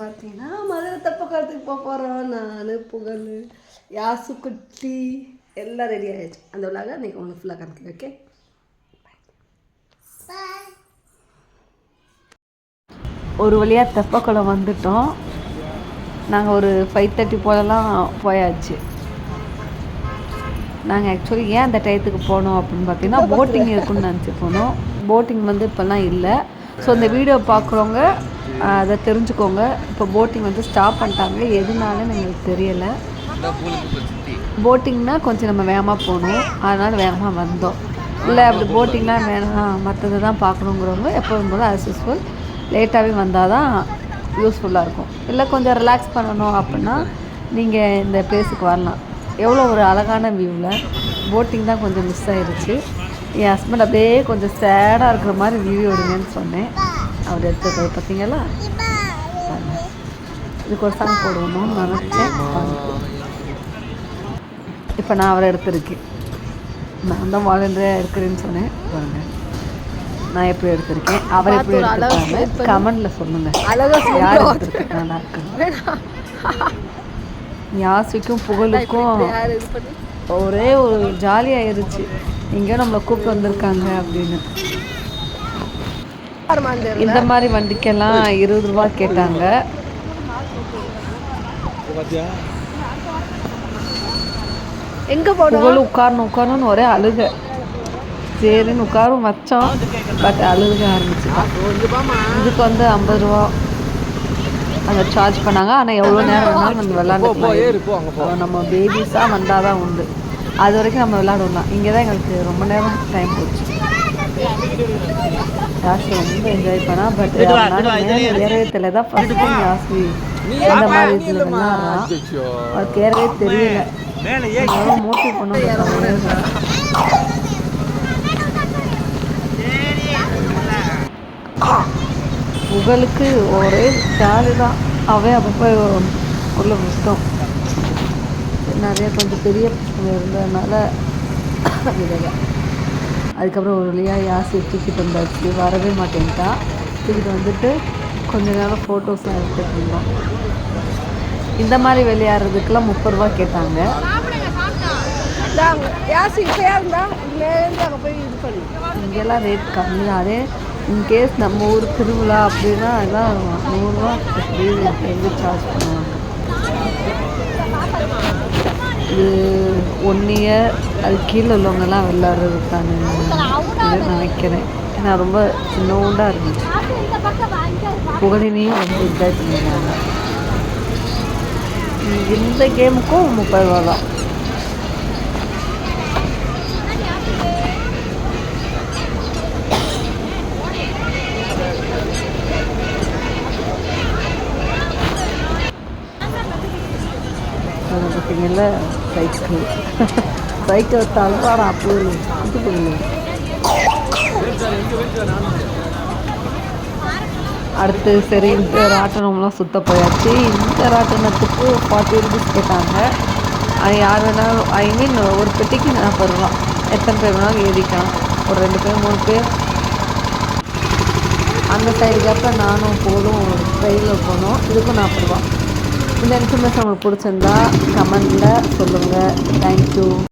பார்த்தீங்கன்னா மதுரை தெப்பக்குளத்துக்கு போகிறோம். நான் புகழ் யாசு குட்டி எல்லாம் ரெடி ஆகிடுச்சு. அந்த விழாக இன்றைக்கி உங்களுக்கு ஃபுல்லாக காமிக்கிறேன். ஓகே, ஒரு வழியாக தெப்பக்குளம் வந்துட்டோம். நாங்கள் ஒரு 5:30 போலலாம் போயாச்சு. நாங்கள் ஆக்சுவலி ஏன் அந்த டயத்துக்கு போனோம் அப்படின்னு பார்த்தீங்கன்னா போட்டிங் இருக்குன்னு நினச்சி போனோம். போட்டிங் வந்து இப்போல்லாம் இல்லை. ஸோ இந்த வீடியோ பார்க்குறவங்க அதை தெரிஞ்சுக்கோங்க. இப்போ போட்டிங் வந்து ஸ்டாப் பண்ணிட்டாங்க. எதுனாலும் எங்களுக்கு தெரியலை. போட்டிங்னால் கொஞ்சம் நம்ம வேகமாக போகணும், அதனால் வேகமாக வந்தோம். இல்லை அப்படி போட்டிங்லாம் வேணாம், மற்றதை தான் பார்க்கணுங்கிறவங்க எப்போதும் போது ஆஸ் யூஸ்ஃபுல் லேட்டாகவே வந்தால் தான் யூஸ்ஃபுல்லாக இருக்கும். இல்லை கொஞ்சம் ரிலாக்ஸ் பண்ணணும் அப்படின்னா நீங்கள் இந்த பிளேஸுக்கு வரலாம். எவ்வளோ ஒரு அழகான வியூவில். போட்டிங் தான் கொஞ்சம் மிஸ் ஆகிடுச்சு. என் ஹஸ்பண்ட் அப்படியே கொஞ்சம் சேடாக இருக்கிற மாதிரி வீடியோ எடுங்கன்னு சொன்னேன். அவர் எடுத்தது பார்த்தீங்களா? இதுக்கு ஒரு சாங் போடுவோம்னு நினச்சேன். இப்போ நான் அவரை எடுத்திருக்கேன். நான் தான் வாலண்டியராக எடுக்கிறேன்னு சொன்னேன். பாருங்க நான் எப்படி எடுத்திருக்கேன், அவர் எப்படி எடுத்திருக்காங்க கமெண்டில் சொல்லுங்கள். யார் எடுத்திருக்கேன் நல்லா இருக்கு. யாசிக்கும் புகழுக்கும் ஒரே ஒரு ஜாலியாகிருச்சு. எங்கேயோ நம்மளை கூப்பிட்டு வந்திருக்காங்க அப்படின்னு. இந்த மாதிரி வண்டிக்கெல்லாம் 20 ரூபா கேட்டாங்க. புகழ் உட்காரணும்னு ஒரே அழுக. சரின்னு உட்காரும் வச்சோம். பட் அழுக ஆரம்பிச்சுட்டான். இதுக்கு வந்து 50 ரூபா அங்கே சார்ஜ் பண்ணாங்க. ஆனால் எவ்வளோ நேரம் வேணாலும் நம்ம விளாண்டுக்கலாம். நம்ம பேபிஸாக வந்தால் தான் உண்டு. அது வரைக்கும் நம்ம விளாடுவோம். இங்கே தான் எங்களுக்கு ரொம்ப நேரம் டைம் போச்சு. யாசி ரொம்ப என்ஜாய் பண்ணா. பட் ஏறவே தான் ஃபஸ்ட் டைம் யாசி இந்த மாதிரி இதில் விளாட்றான். அதுக்கு ஏறவே தெரியல. மோட்டிவ் பண்ண புகழுக்கு ஒரே ஜாலி தான். அவன் அப்பப்போ உள்ள புத்தம் நிறைய கொஞ்சம் பெரிய பசங்க இருந்ததுனால விடலை. அதுக்கப்புறம் ஒரு வழியாக யாசி தூக்கிட்டு வந்தாச்சு. வரவே மாட்டேன்ட்டா. தூக்கிட்டு வந்துட்டு கொஞ்ச நேரம் ஃபோட்டோஸ்லாம் எடுத்துகிட்டு இருந்தோம். இந்த மாதிரி விளையாடுறதுக்கெல்லாம் 30 ரூபா கேட்டாங்க. இங்கெல்லாம் ரேட் கம்மி தான். அதே இன்கேஸ் நம்ம ஊர் திருவிழா அப்படின்னா எல்லாம் 100 ரூபா எங்கே சார்ஜ் பண்ணுவாங்க. இது 1 இயர் அது கீழே உள்ளவங்கெல்லாம் விளையாடுறதுக்கான நினைக்கிறேன். ஏன்னா ரொம்ப சின்னோண்டாக இருந்துச்சு. புகழினையும் ரொம்ப என்ஜாய் பண்ணிடுறாங்க. இந்த கேமுக்கும் 30 ரூபா தான். பார்த்தீங்கல்ல சைக்கிள் தள்ளுவாரா அப்படி இது பண்ணு. அடுத்து சரி இந்த ராட்டனம்லாம் சுத்த போயாச்சு. இந்த ராட்டனத்துக்கு 40 ரூபீஸ் கேட்டாங்க. அது யார் வேணாலும் ஒரு பெட்டிக்கு 40 ரூபா. எத்தனை பேர் வேணாலும் ஏறிக்கலாம். ஒரு 2 பேர் 3 பேர். அந்த சைடுக்கு அப்புறம் நானும் போதும் ட்ரெயினில் போனோம். இதுக்கும் 40 ரூபா. இந்த இன்ஃபர்மேஷன் உங்களுக்கு பிடிச்சிருந்தா கமெண்டில் சொல்லுங்கள். தேங்க்யூ.